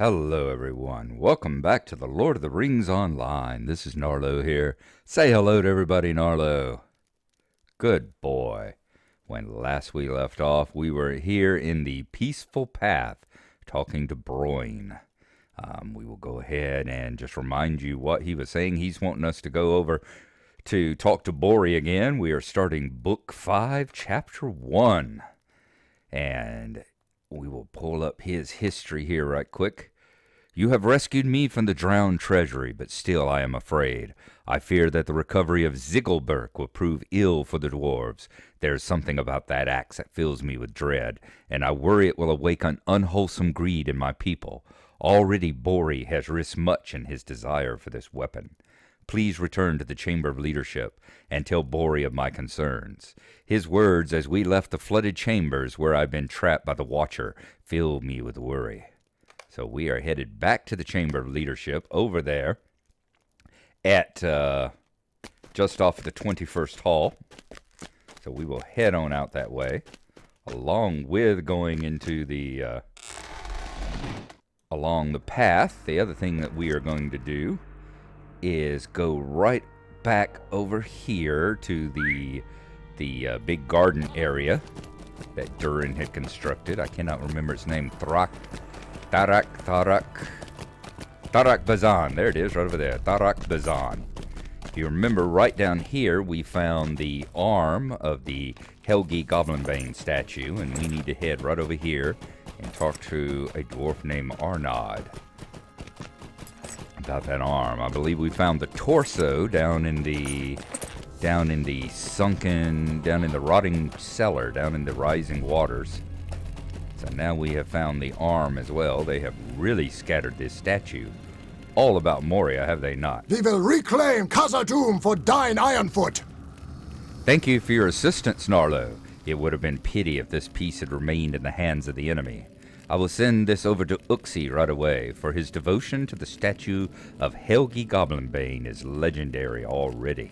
Hello everyone, welcome back to the Lord of the Rings Online. This is Gnarlo here. Say hello to everybody, Gnarlo. Good boy. When last we left off, we were here in the Peaceful Path, talking to Broin. We will go ahead and just remind you what he was saying. He's wanting us to go over to talk to Bori again. We are starting Book 5, Chapter 1. And we will pull up his history here right quick. You have rescued me from the drowned treasury, but still I am afraid. I fear that the recovery of Ziggelberg will prove ill for the dwarves. There is something about that axe that fills me with dread, and I worry it will awaken unwholesome greed in my people. Already Bori has risked much in his desire for this weapon. Please return to the Chamber of Leadership and tell Bori of my concerns. His words as we left the flooded chambers where I've been trapped by the Watcher fill me with worry. So we are headed back to the Chamber of Leadership over there at just off of the 21st Hall. So we will head on out that way, along with going into the along the path. The other thing that we are going to do is go right back over here to the big garden area that Durin had constructed. I cannot remember its name. Tarak Bazan. There it is, right over there. Tarak Bazan. If you remember, right down here, we found the arm of the Helgi Goblinbane statue, and we need to head right over here and talk to a dwarf named Arnod about that arm. I believe we found the torso down in the rotting cellar, down in the rising waters. So now we have found the arm as well. They have really scattered this statue all about Moria, have they not? We will reclaim Khazad-dûm for Dine Ironfoot. Thank you for your assistance, Gnarlo. It would have been pity if this piece had remained in the hands of the enemy. I will send this over to Uxie right away, for his devotion to the statue of Helgi Goblinbane is legendary already.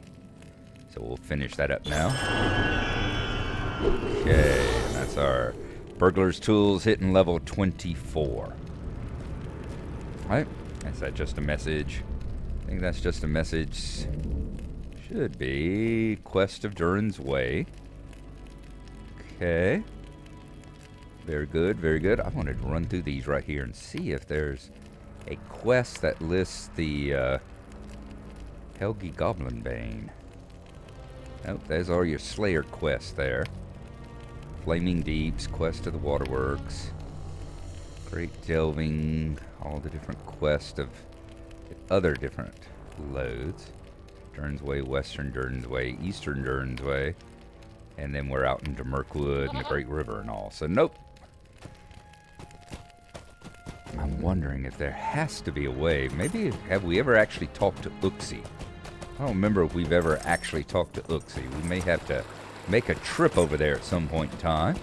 So we'll finish that up now. Okay, and that's our burglar's tools hitting level 24. Alright, is that just a message? I think that's just a message. Should be Quest of Durin's Way. Okay. Very good, very good. I wanted to run through these right here and see if there's a quest that lists the Helgi Goblinbane. Nope, there's all your Slayer quests there. Flaming Deeps, Quest of the Waterworks, Great Delving, all the different quests of other different loads. Durin's Way, Western Durin's Way, Eastern Durin's Way, and then we're out into Mirkwood and the Great River and all. So nope. I'm wondering if there has to be a way. Maybe have we ever actually talked to Uxie? I don't remember if we've ever actually talked to Uxie. We may have to make a trip over there at some point in time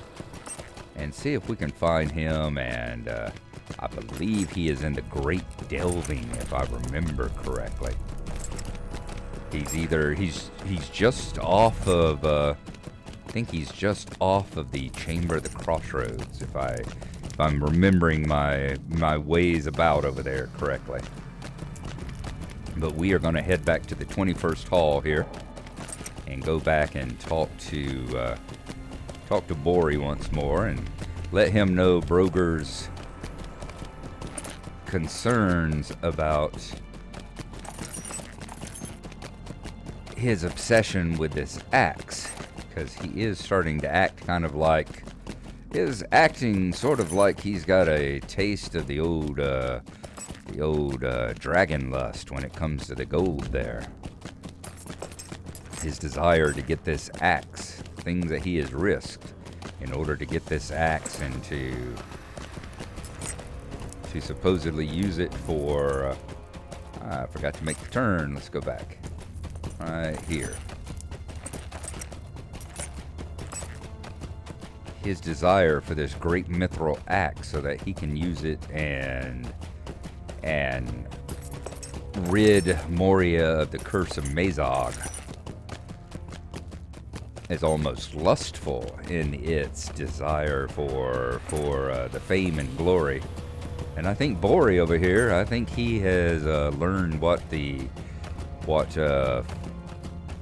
and see if we can find him. And I believe he is in the Great Delving, if I remember correctly. He's just off of I think he's just off of the Chamber of the Crossroads, if I'm remembering my ways about over there correctly. But we are going to head back to the 21st Hall here and go back and talk to Bori once more and let him know Broger's concerns about his obsession with this axe, because he is starting to act kind of like, is acting sort of like he's got a taste of the old dragon lust when it comes to the gold there. His desire to get this axe, things that he has risked in order to get this axe and to supposedly use it for, I forgot to make the turn. Let's go back. Right here. His desire for this great mithril axe so that he can use it and rid Moria of the curse of Mazog is almost lustful in its desire for the fame and glory And I think Bori over here, I think he has learned what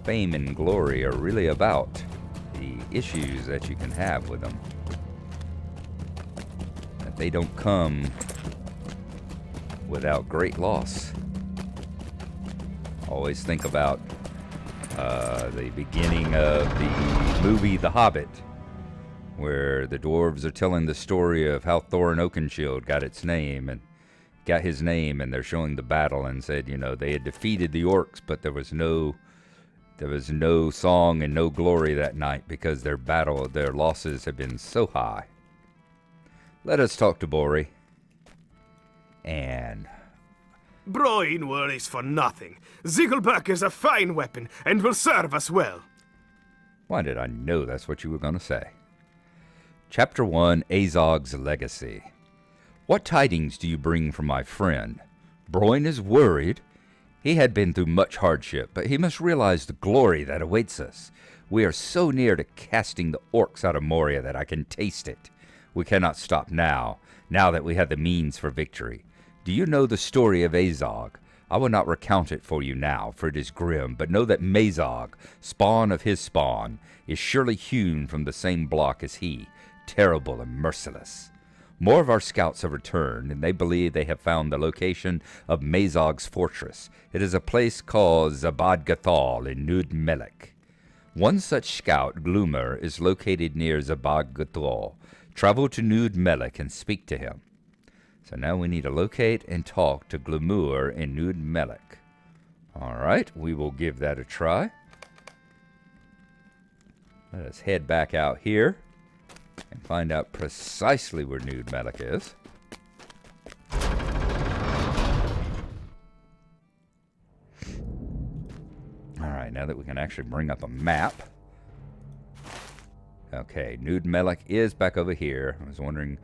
fame and glory are really about. The issues that you can have with them. That they don't come without great loss. Always think about the beginning of the movie The Hobbit, where the dwarves are telling the story of how Thorin Oakenshield got his name, and they're showing the battle and said, you know, they had defeated the orcs, but there was no song and no glory that night because their losses had been so high. Let us talk to Bori. And Broin worries for nothing. Zigglebuck is a fine weapon and will serve us well. Why did I know that's what you were going to say? Chapter 1, Azog's Legacy. What tidings do you bring from my friend? Broin is worried. He had been through much hardship, but he must realize the glory that awaits us. We are so near to casting the orcs out of Moria that I can taste it. We cannot stop now that we have the means for victory. Do you know the story of Azog? I will not recount it for you now, for it is grim, but know that Mazog, spawn of his spawn, is surely hewn from the same block as he, terrible and merciless. More of our scouts have returned, and they believe they have found the location of Mazog's fortress. It is a place called Zabad Gathal in Nud Melek. One such scout, Gloomer, is located near Zabad Gathal. Travel to Nud Melek and speak to him. So now we need to locate and talk to Glumur in Nud Melek. Alright, we will give that a try. Let us head back out here and find out precisely where Nud Melek is. Alright, now that we can actually bring up a map. Okay, Nud Melek is back over here. I was wondering,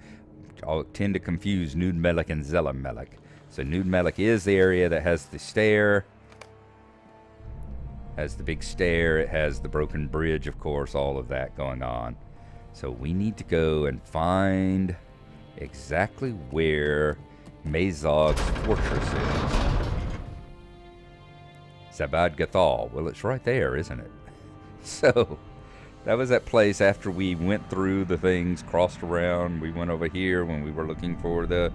I'll tend to confuse Nud Melek and Zella Melek. So Nud Melek is the area that has the stair. Has the big stair. It has the broken bridge, of course, all of that going on. So we need to go and find exactly where Mazog's fortress is. Zabad Gathal. Well, it's right there, isn't it? So that was that place after we went through the things, crossed around. We went over here when we were looking for the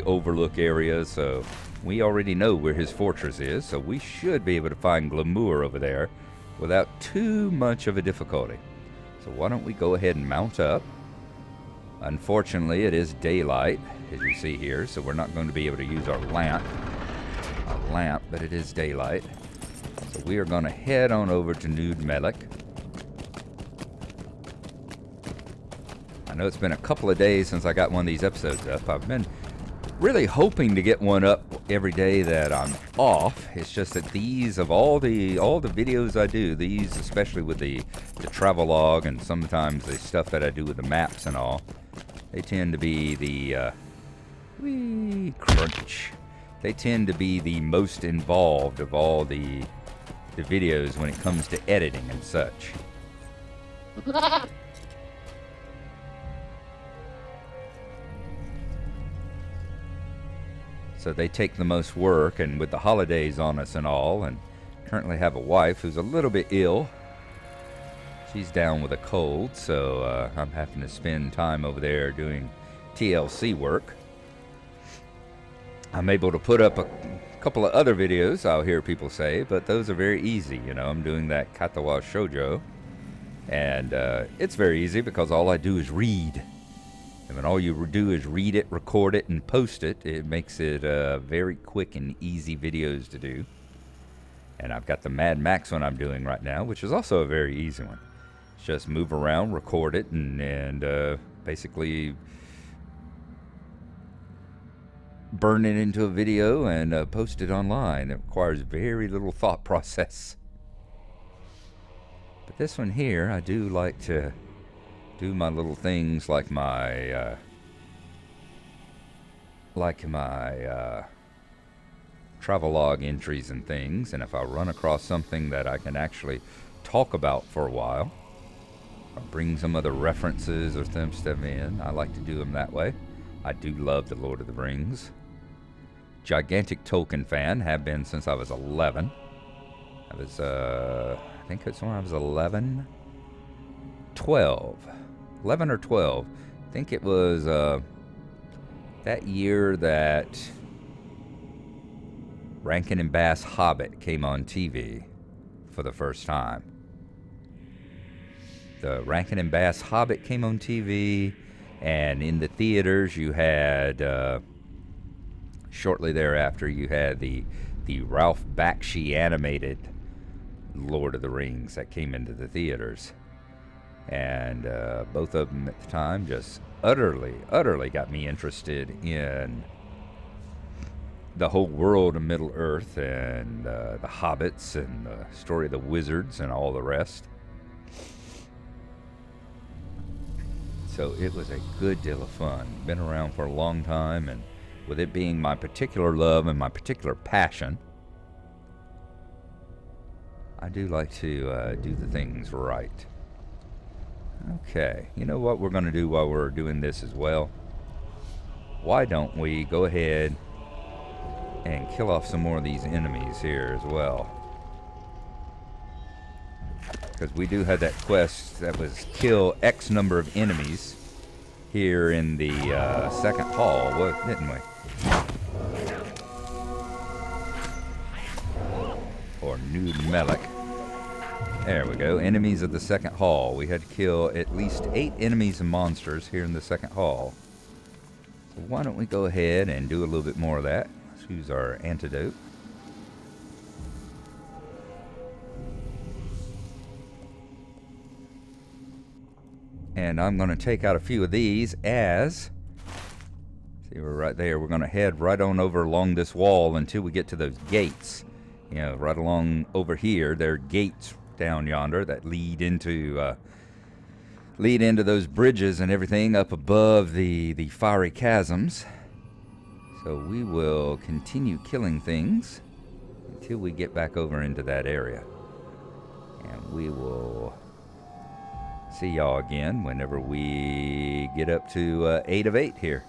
overlook area. So we already know where his fortress is. So we should be able to find Glamour over there without too much of a difficulty. So why don't we go ahead and mount up. Unfortunately, it is daylight, as you see here, so we're not going to be able to use our lamp, but it is daylight. So we are going to head on over to Nud Melek. I know it's been a couple of days since I got one of these episodes up. I've been really hoping to get one up every day that I'm off. It's just that these, of all the videos I do, these, especially with the travel log and sometimes the stuff that I do with the maps and all, they tend to be the crunch. They tend to be the most involved of all the videos when it comes to editing and such. So they take the most work, and with the holidays on us and all, and currently have a wife who's a little bit ill. She's down with a cold, so I'm having to spend time over there doing TLC work. I'm able to put up a couple of other videos, I'll hear people say, but those are very easy. You know, I'm doing that Katawa Shoujo, and it's very easy because all I do is read. And when all you do is read it, record it, and post it, it makes it very quick and easy videos to do. And I've got the Mad Max one I'm doing right now, which is also a very easy one. It's just move around, record it, and basically burn it into a video and post it online. It requires very little thought process. But this one here, I do like to do my little things like my travelogue entries and things, and if I run across something that I can actually talk about for a while, or bring some other references or some stuff in, I like to do them that way. I do love the Lord of the Rings. Gigantic Tolkien fan, have been since I was 11. I was, I think it's when I was 11, 12. 11 or 12. I think it was that year that Rankin and Bass Hobbit came on TV for the first time. The Rankin and Bass Hobbit came on TV, and in the theaters you had, shortly thereafter, you had the Ralph Bakshi animated Lord of the Rings that came into the theaters. And both of them at the time just utterly got me interested in the whole world of Middle Earth and the hobbits and the story of the wizards and all the rest. So it was a good deal of fun. Been around for a long time, and with it being my particular love and my particular passion, I do like to do the things right. Okay, you know what we're going to do while we're doing this as well? Why don't we go ahead and kill off some more of these enemies here as well? Because we do have that quest that was kill X number of enemies here in the second hall, didn't we? Or Nude Melik. There we go. Enemies of the second hall. We had to kill at least 8 enemies and monsters here in the second hall. So why don't we go ahead and do a little bit more of that. Let's use our antidote. And I'm going to take out a few of these as... See, we're right there. We're going to head right on over along this wall until we get to those gates. You know, right along over here, there are gates down yonder that lead into those bridges and everything up above the fiery chasms. So we will continue killing things until we get back over into that area. And we will see y'all again whenever we get up to 8 of 8 here.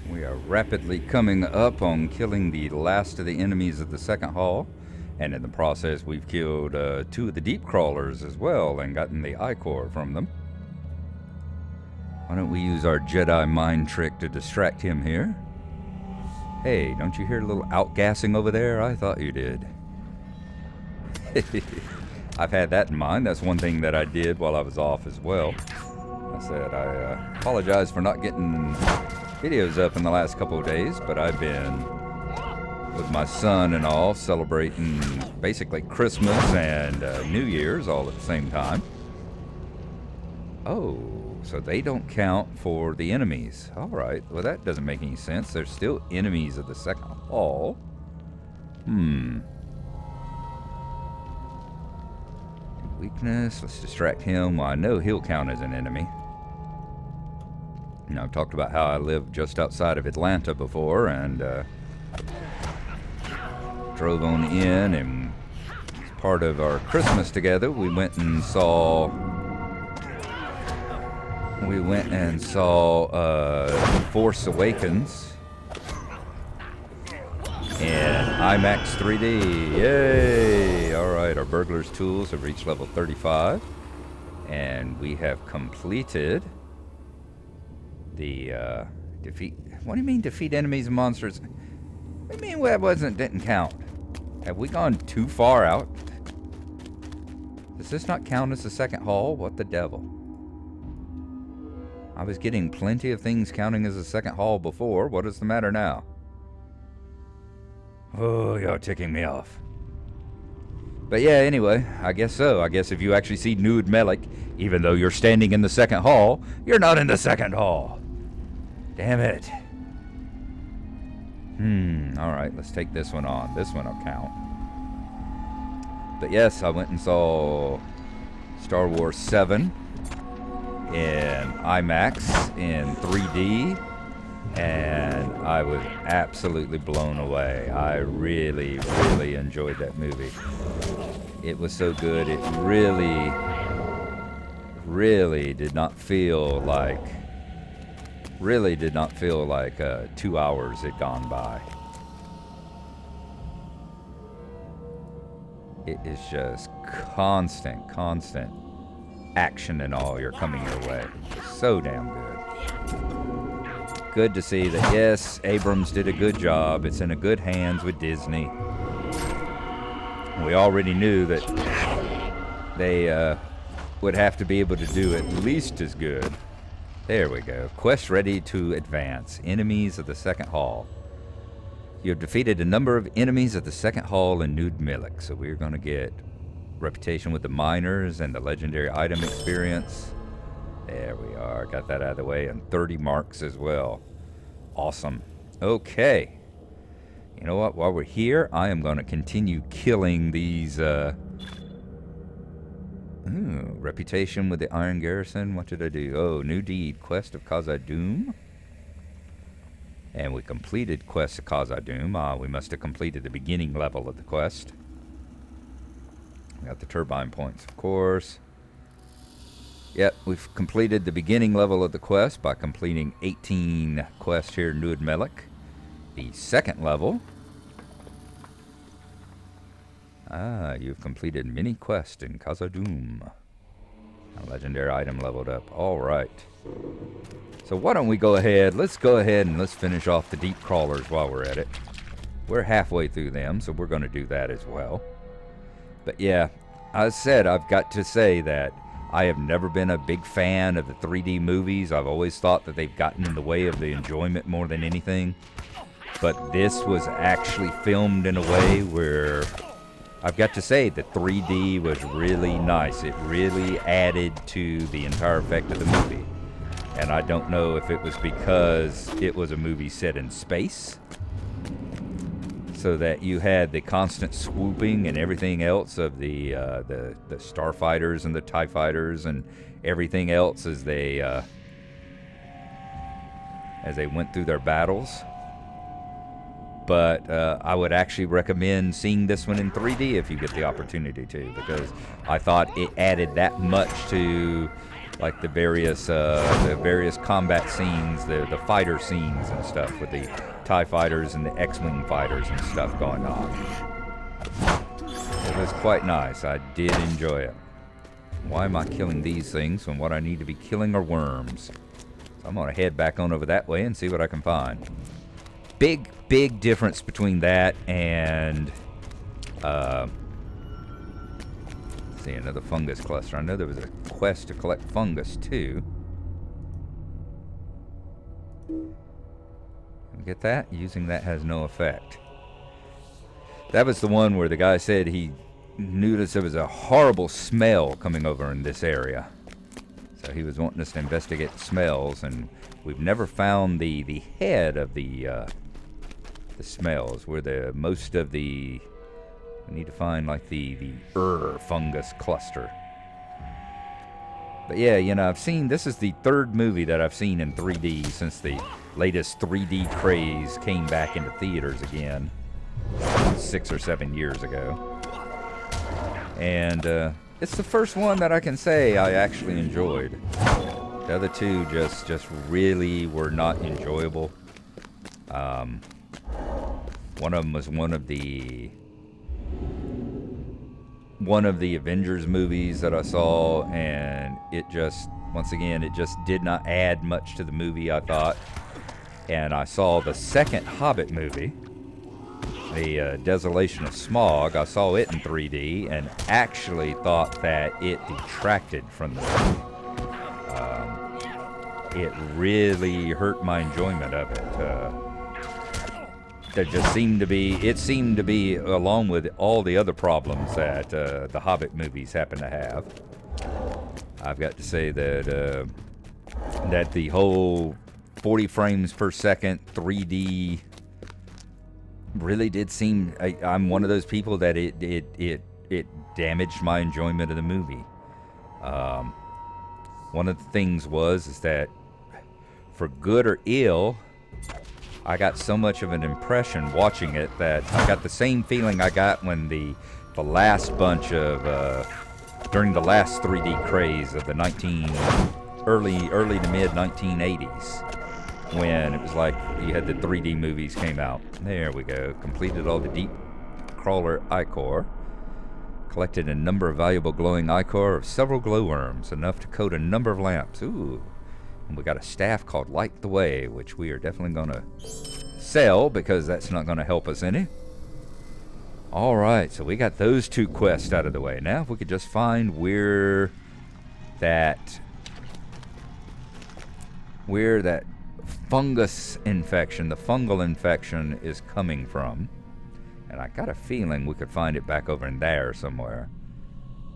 We are rapidly coming up on killing the last of the enemies of the second hall, and in the process we've killed 2 of the deep crawlers as well and gotten the ichor from them. Why don't we use our Jedi mind trick to distract him here? Hey, don't you hear a little outgassing over there? I thought you did. I've had that in mind. That's one thing that I did while I was off as well. I said I apologize for not getting videos up in the last couple of days, but I've been with my son and all celebrating basically Christmas and New Year's all at the same time. Oh, so they don't count for the enemies. All right, well that doesn't make any sense. They're still enemies of the second hall. Weakness, let's distract him. Well, I know he'll count as an enemy. You know, I've talked about how I lived just outside of Atlanta before, and drove on in, and as part of our Christmas together, we went and saw Force Awakens in IMAX 3D. Yay! All right, our burglar's tools have reached level 35, and we have completed the defeat. What do you mean defeat enemies and monsters? What do you mean that didn't count? Have we gone too far out? Does this not count as the second hall? What the devil? I was getting plenty of things counting as a second hall before. What is the matter now? Oh, you're ticking me off. But yeah, anyway, I guess so. I guess if you actually see Nude Melik, even though you're standing in the second hall, you're not in the second hall. Damn it. Alright, let's take this one on. This one will count. But yes, I went and saw Star Wars 7 in IMAX in 3D. and I was absolutely blown away. I really, really enjoyed that movie. It was so good. It really, really did not feel like 2 hours had gone by. It is just constant action and all you're coming your way. It's so damn good. Good to see that, yes, Abrams did a good job. It's in a good hands with Disney. We already knew that they would have to be able to do at least as good. There we go. Quest ready to advance. Enemies of the second hall. You have defeated a number of enemies at the second hall in Gnarlo. So we're going to get reputation with the miners and the legendary item experience. There we are. Got that out of the way. And 30 marks as well. Awesome. Okay. You know what? While we're here, I am going to continue killing these... reputation with the Iron Garrison. What did I do? Oh, new deed. Quest of Khazad-dûm. And we completed Quest of Khazad-dûm. We must have completed the beginning level of the quest. Got the turbine points, of course. Yep, we've completed the beginning level of the quest by completing 18 quests here in Gnarlo. The second level. You've completed many quests in Khazad-dûm. A legendary item leveled up. All right. So why don't we go ahead? Let's go ahead and let's finish off the deep crawlers while we're at it. We're halfway through them, so we're going to do that as well. But yeah, as I said, I've got to say that I have never been a big fan of the 3D movies. I've always thought that they've gotten in the way of the enjoyment more than anything. But this was actually filmed in a way where I've got to say the 3D was really nice. It really added to the entire effect of the movie. And I don't know if it was because it was a movie set in space, so that you had the constant swooping and everything else of the starfighters and the TIE fighters and everything else as they went through their battles. But I would actually recommend seeing this one in 3D if you get the opportunity to, because I thought it added that much to like the various combat scenes, the fighter scenes and stuff with the TIE fighters and the X-Wing fighters and stuff going on. It was quite nice. I did enjoy it. Why am I killing these things when what I need to be killing are worms? So I'm going to head back on over that way and see what I can find. Big difference between that and see, another fungus cluster. I know there was a quest to collect fungus too. Get that? Using that has no effect. That was the one where the guy said he noticed there was a horrible smell coming over in this area. So he was wanting us to investigate the smells, and we've never found the head of the smells, where the most of the... We need to find like the fungus cluster. But yeah, you know, this is the third movie that I've seen in 3D since the latest 3D craze came back into theaters again 6 or 7 years ago. And it's the first one that I can say I actually enjoyed. The other two just really were not enjoyable. One of them was one of the Avengers movies that I saw, and it just, once again, it just did not add much to the movie, I thought. And I saw the second Hobbit movie, The Desolation of Smaug. I saw it in 3D and actually thought that it detracted from the movie. It really hurt my enjoyment of it. There just seemed to be, along with all the other problems that the Hobbit movies happen to have. I've got to say that that the whole 40 frames per second 3D really did seem. I'm one of those people that it damaged my enjoyment of the movie. One of the things is that, for good or ill, I got so much of an impression watching it that I got the same feeling I got when the last bunch of during the last 3D craze of the early to mid 1980s, when it was like you had the 3D movies came out. There we go. Completed all the deep crawler ichor. Collected a number of valuable glowing ichor of several glowworms, enough to coat a number of lamps. Ooh. And we got a staff called Light the Way, which we are definitely going to sell because that's not going to help us any. Alright, so we got those 2 quests out of the way. Now if we could just find where that fungus infection, the fungal infection is coming from. And I got a feeling we could find it back over in there somewhere.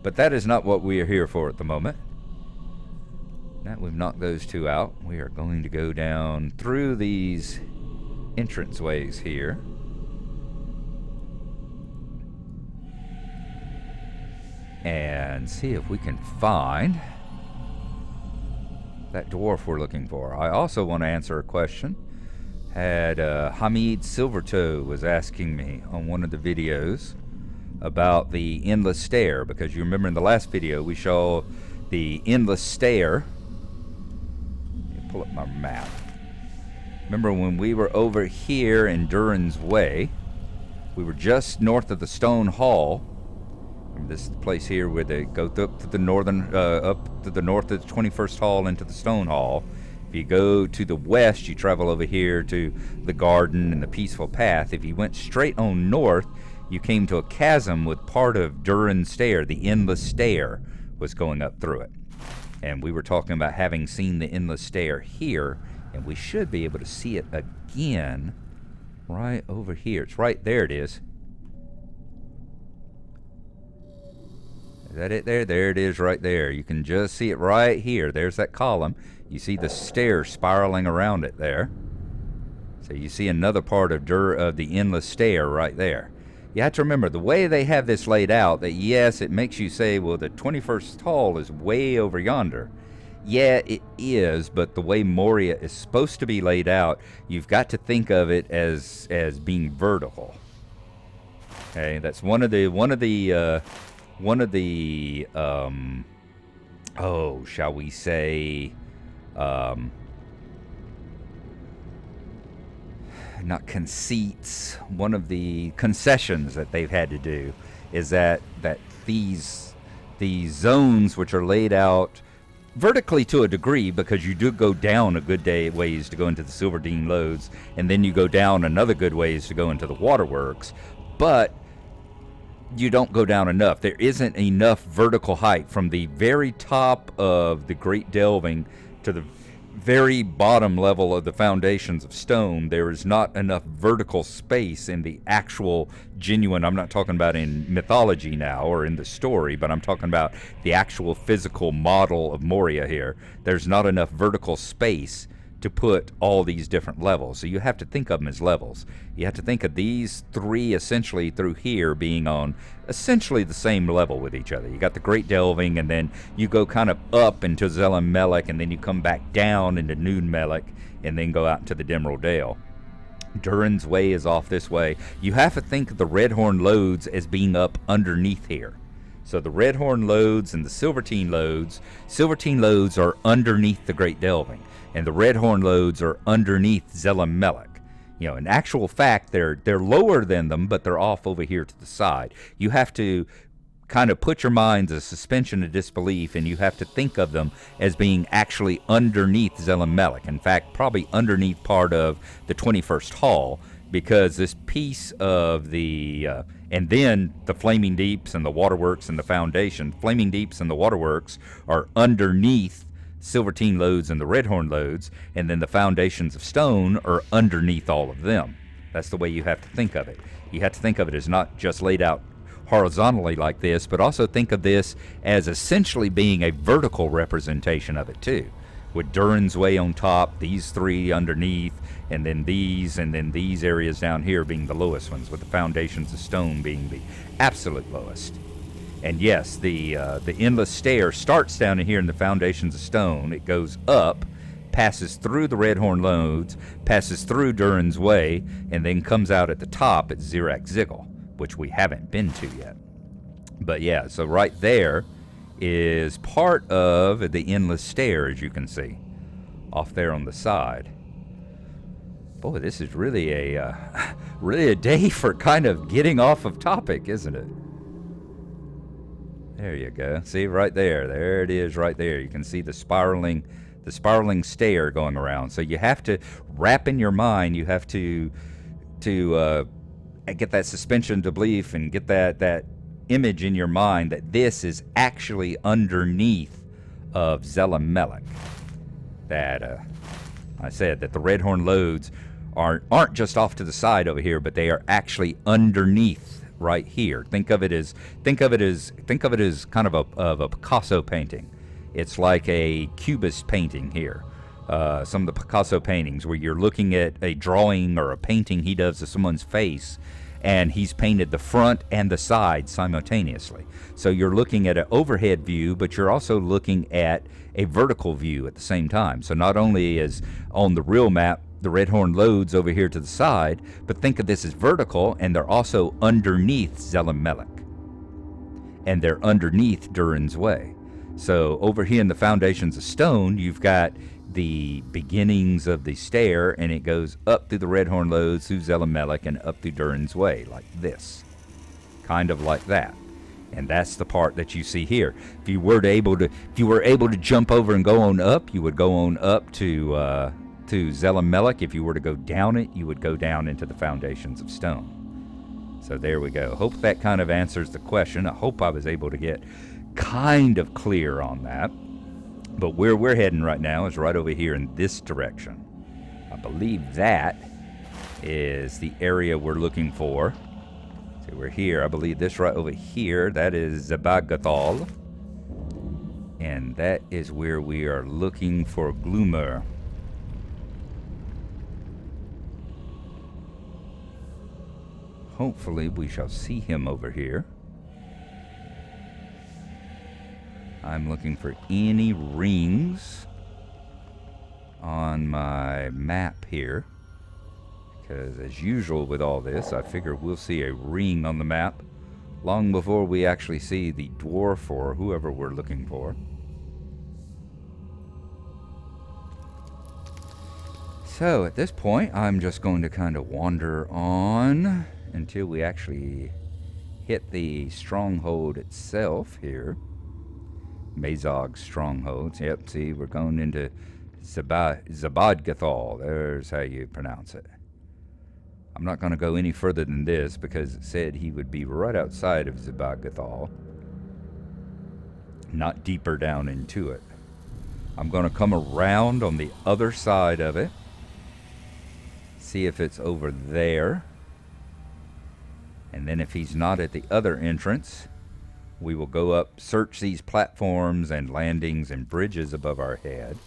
But that is not what we are here for at the moment. Now we've knocked those 2 out, we are going to go down through these entranceways here. And see if we can find that dwarf we're looking for. I also want to answer a question. Had Hamid Silvertoe was asking me on one of the videos about the endless stair, because you remember in the last video we saw the endless stair. Let me pull up my map. Remember when we were over here in Durin's Way, we were just north of the Stone Hall. This is the place here where they go up to the north of the 21st Hall into the Stone Hall. If you go to the west, you travel over here to the garden and the peaceful path. If you went straight on north, you came to a chasm with part of Durin's Stair, the endless stair, was going up through it. And we were talking about having seen the endless stair here, and we should be able to see it again right over here. It's right there, it is. Is that it there? There it is right there. You can just see it right here. There's that column. You see the stairs spiraling around it there. So you see another part of the endless stair right there. You have to remember, the way they have this laid out, that yes, it makes you say, well, the 21st Hall is way over yonder. Yeah, it is, but the way Moria is supposed to be laid out, you've got to think of it as being vertical. Okay, that's one of the shall we say, not conceits, one of the concessions that they've had to do is that these zones, which are laid out vertically to a degree, because you do go down a good ways to go into the Silverdine Lodes, and then you go down another good ways to go into the waterworks, but you don't go down enough. There isn't enough vertical height from the very top of the Great Delving to the very bottom level of the foundations of stone. There is not enough vertical space in the actual genuine, I'm not talking about in mythology now or in the story, but I'm talking about the actual physical model of Moria here. There's not enough vertical space to put all these different levels. So you have to think of them as levels. You have to think of these 3 essentially through here being on essentially the same level with each other. You got the Great Delving, and then you go kind of up into Zelen Melek, and then you come back down into Noon Melek, and then go out into the Demerald Dale. Durin's Way is off this way. You have to think of the Redhorn Lodes as being up underneath here. So the Redhorn Lodes and the Silvertine Lodes are underneath the Great Delving, and the Redhorn Lodes are underneath Zelen Melek. You know, in actual fact, they're lower than them, but they're off over here to the side. You have to kind of put your minds a suspension of disbelief, and you have to think of them as being actually underneath Zelen Melek. In fact, probably underneath part of the 21st Hall, because this piece of the and then the Flaming Deeps and the Waterworks and the Foundation. Flaming Deeps and the Waterworks are underneath Silvertine Lodes and the Redhorn Lodes, and then the Foundations of Stone are underneath all of them. That's the way you have to think of it. You have to think of it as not just laid out horizontally like this, but also think of this as essentially being a vertical representation of it too, with Durin's Way on top, these 3 underneath, and then these areas down here being the lowest ones, with the Foundations of Stone being the absolute lowest. And yes, the endless stair starts down in here in the Foundations of Stone. It goes up passes through the Redhorn Lodes, passes through Durin's Way, and then comes out at the top at Zirak Ziggle, which we haven't been to yet. But yeah, so right there is part of the endless stair, as you can see, off there on the side. Boy, this is really a day for kind of getting off of topic, isn't it? There you go. See, right there. There it is right there. You can see the spiraling stair going around. So you have to wrap in your mind, you have to get that suspension of belief and get that image in your mind that this is actually underneath of Zelamelech. That I said that the Redhorn Lodes aren't just off to the side over here, but they are actually underneath right here. Think of it as kind of a Picasso painting. It's like a Cubist painting here. Some of the Picasso paintings where you're looking at a drawing or a painting he does of someone's face, and he's painted the front and the side simultaneously. So you're looking at an overhead view, but you're also looking at a vertical view at the same time. So not only is on the real map the Redhorn Lodes over here to the side, but think of this as vertical, and they're also underneath Zelamelech. And they're underneath Durin's Way. So over here in the Foundations of Stone, you've got the beginnings of the stair, and it goes up through the Redhorn Lodes, through Zelamelech, and up through Durin's Way, like this. Kind of like that. And that's the part that you see here. If you were able to jump over and go on up, you would go on up to Zelamelech. If you were to go down it, you would go down into the Foundations of Stone. So there we go. Hope that kind of answers the question. I hope I was able to get kind of clear on that. But where we're heading right now is right over here in this direction. I believe that is the area we're looking for. So we're here. I believe this right over here, that is Zabagathal. And that is where we are looking for Gloomer. Hopefully we shall see him over here. I'm looking for any rings on my map here, because as usual with all this, I figure we'll see a ring on the map long before we actually see the dwarf or whoever we're looking for. So at this point, I'm just going to kind of wander on until we actually hit the stronghold itself here. Mazog strongholds. Yep, see, we're going into Zabadgathal. There's how you pronounce it. I'm not going to go any further than this because it said he would be right outside of Zabadgathal, not deeper down into it. I'm going to come around on the other side of it, see if it's over there. And then if he's not at the other entrance, we will go up, search these platforms and landings and bridges above our head.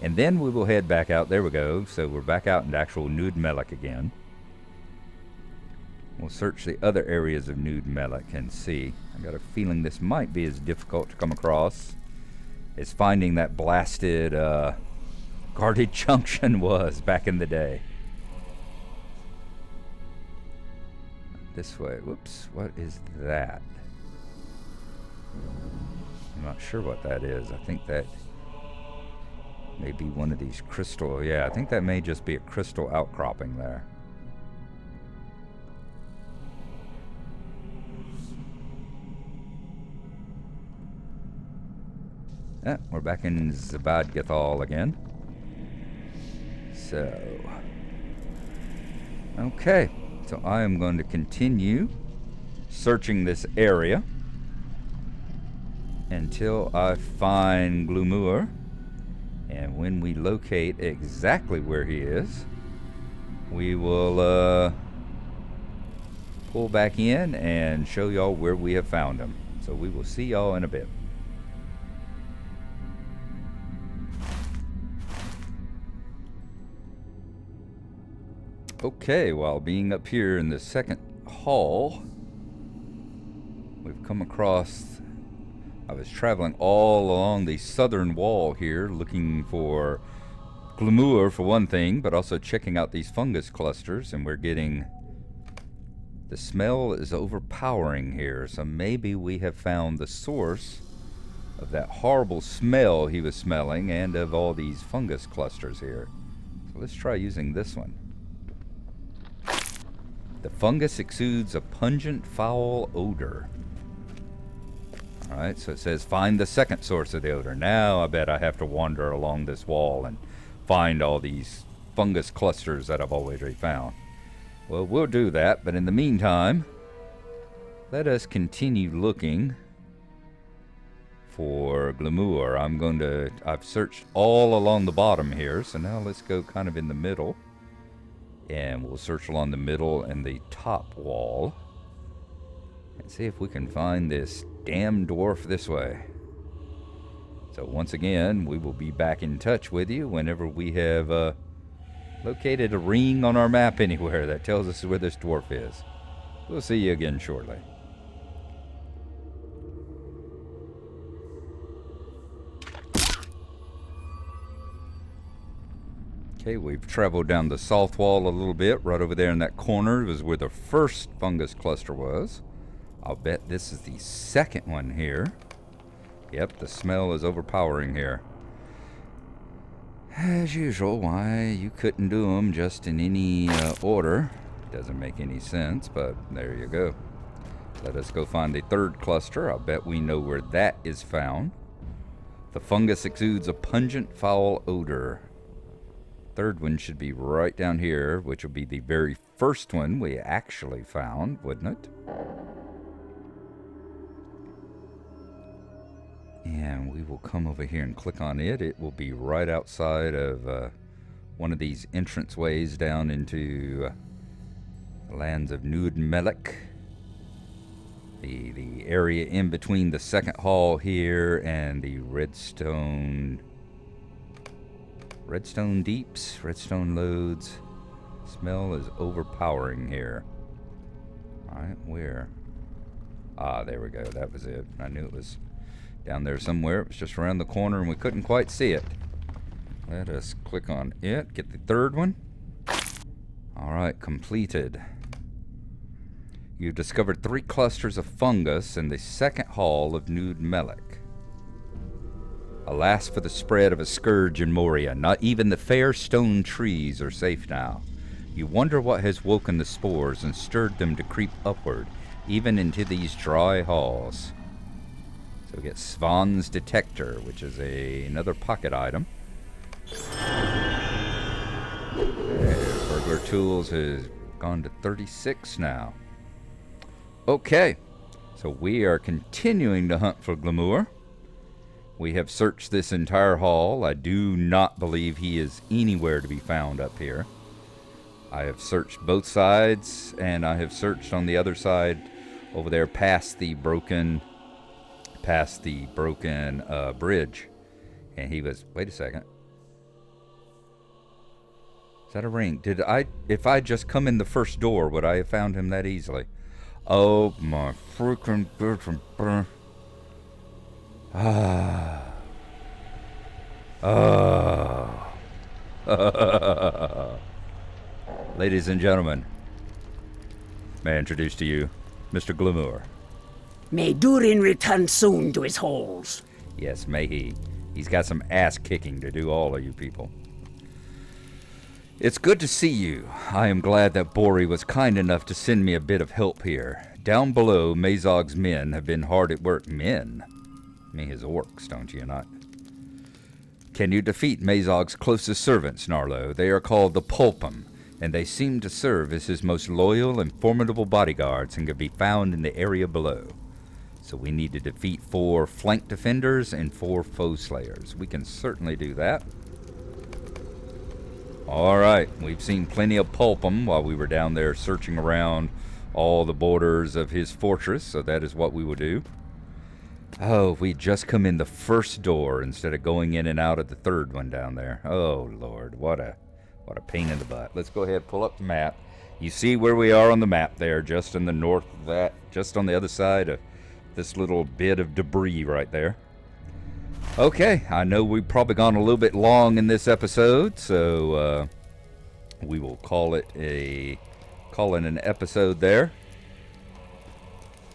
And then we will head back out. There we go. So we're back out into actual Nud Melek again. We'll search the other areas of Nud Melek and see. I got a feeling this might be as difficult to come across as finding that blasted guarded junction was back in the day. This way. Whoops. What is that? I'm not sure what that is. I think that may be one of these crystal. Yeah, I think that may just be a crystal outcropping there. Ah, we're back in Zabadgathal again. So, okay. So I am going to continue searching this area until I find Glumur. And when we locate exactly where he is, we will pull back in and show y'all where we have found him. So we will see y'all in a bit. Okay, while being up here in the second hall, we've come across, I was traveling all along the southern wall here looking for glamour for one thing, but also checking out these fungus clusters, and we're getting... The smell is overpowering here, so maybe we have found the source of that horrible smell he was smelling and of all these fungus clusters here. So let's try using this one. The fungus exudes a pungent, foul odor. Alright, so it says find the second source of the odor. Now I bet I have to wander along this wall and find all these fungus clusters that I've already found. Well, we'll do that, but in the meantime, let us continue looking for glamour. I've searched all along the bottom here, so now let's go kind of in the middle. And we'll search along the middle and the top wall. And see if we can find this damn dwarf this way. So once again, we will be back in touch with you whenever we have located a ring on our map anywhere that tells us where this dwarf is. We'll see you again shortly. Okay, we've traveled down the south wall a little bit. Right over there in that corner was where the first fungus cluster was. I'll bet this is the second one here. Yep, the smell is overpowering here. As usual, why you couldn't do them just in any order. Doesn't make any sense, but there you go. Let us go find the third cluster. I'll bet we know where that is found. The fungus exudes a pungent, foul odor. Third one should be right down here, which will be the very first one we actually found, wouldn't it? And we will come over here and click on it. It will be right outside of one of these entranceways down into the lands of Gnarlo. The area in between the second hall here and the redstone deeps, redstone loads. Smell is overpowering here. Alright, where? Ah, there we go. That was it. I knew it was down there somewhere. It was just around the corner and we couldn't quite see it. Let us click on it. Get the third one. Alright, completed. You've discovered 3 clusters of fungus in the second hall of Gnarlo. Alas for the spread of a scourge in Moria. Not even the fair stone trees are safe now. You wonder what has woken the spores and stirred them to creep upward, even into these dry halls. So we get Svan's Detector, which is another pocket item. Burglar Tools has gone to 36 now. Okay, so we are continuing to hunt for glamour. We have searched this entire hall. I do not believe he is anywhere to be found up here. I have searched both sides, and I have searched on the other side over there past the broken bridge. And he was, wait a second. Is that a ring? If I just come in the first door, would I have found him that easily? Oh my freaking goodness. Ladies and gentlemen, may I introduce to you Mr. Glamour. May Durin return soon to his halls. Yes, may he. He's got some ass kicking to do, all of you people. It's good to see you. I am glad that Bori was kind enough to send me a bit of help here. Down below, Mazog's men have been hard at work. Men? I mean his orcs, don't you not? Can you defeat Mazog's closest servants, Gnarlo? They are called the Pulpum, and they seem to serve as his most loyal and formidable bodyguards and can be found in the area below. So we need to defeat 4 flank defenders and 4 foe slayers. We can certainly do that. Alright, we've seen plenty of Pulpum while we were down there searching around all the borders of his fortress, so that is what we will do. Oh, we just come in the first door instead of going in and out of the third one down there. Oh, Lord, what a pain in the butt. Let's go ahead and pull up the map. You see where we are on the map there, just in the north of that, just on the other side of this little bit of debris right there. Okay, I know we've probably gone a little bit long in this episode, so we will call it an episode there.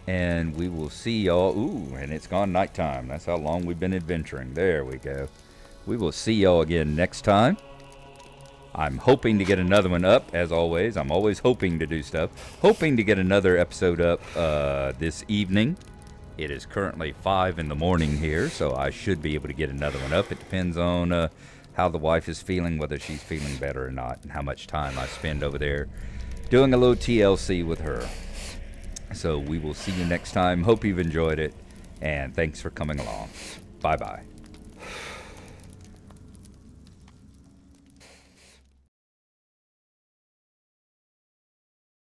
And we will see y'all. Ooh, and it's gone nighttime. That's how long we've been adventuring. There we go. We will see y'all again next time. I'm hoping to get another one up, as always. I'm always hoping to do stuff. Hoping to get another episode up this evening. It is currently 5 in the morning here, so I should be able to get another one up. It depends on how the wife is feeling, whether she's feeling better or not, and how much time I spend over there doing a little TLC with her. So we will see you next time. Hope you've enjoyed it, and thanks for coming along. Bye-bye.